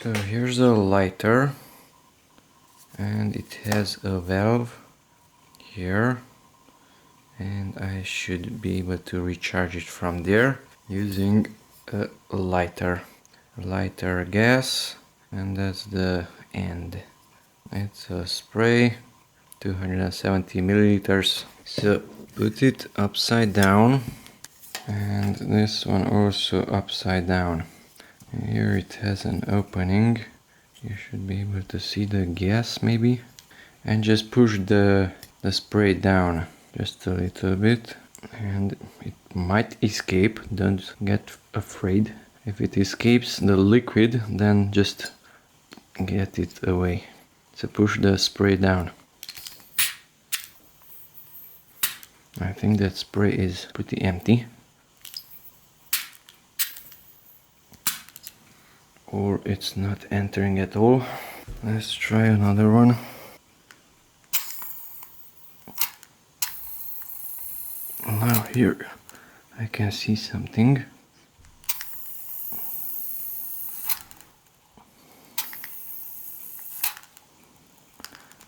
So here's a lighter, and it has a valve here, and I should be able to recharge it from there using a lighter gas, and that's the end. It's a spray, 270 milliliters. So put it upside down, and this one also upside down. And here it has an opening. You should be able to see the gas maybe. And just push the spray down just a little bit, and it might escape. Don't get afraid. If it escapes the liquid, then just get it away. So push the spray down. I think that spray is pretty empty. Or it's not entering at all. Let's try another one. Now here I can see something.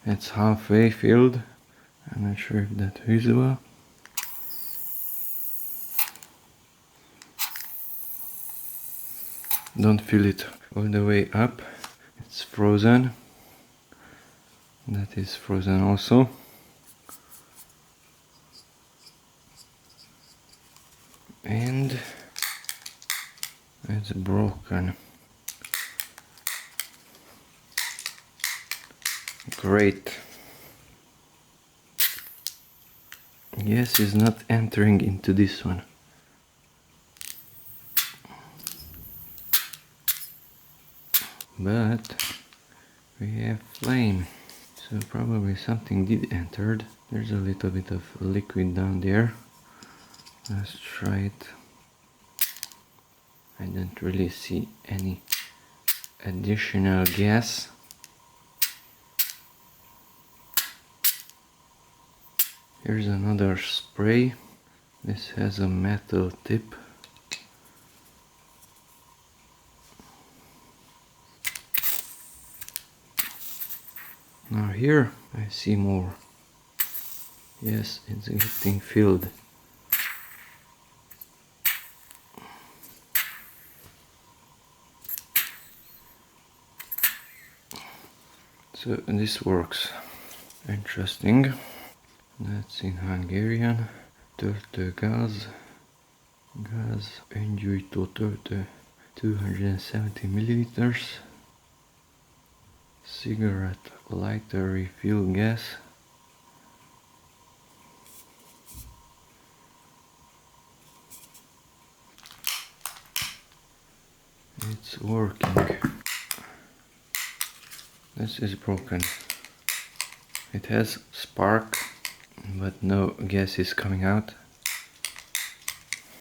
It's halfway filled. I'm not sure if that's visible. Don't fill it all the way up. It's frozen. That is frozen also. And it's broken. Great. Gas is not entering into this one. But we have flame, so probably something did enter. There's a little bit of liquid down there. Let's try it. I don't really see any additional gas. Here's another spray. This has a metal tip. Now here I see more. Yes, it's getting filled. So this works. Interesting. That's in Hungarian. Töltő gázöngyújtó töltő, 270 milliliters. Cigarette lighter refill gas. It's working. This is broken. It has spark, but no gas is coming out.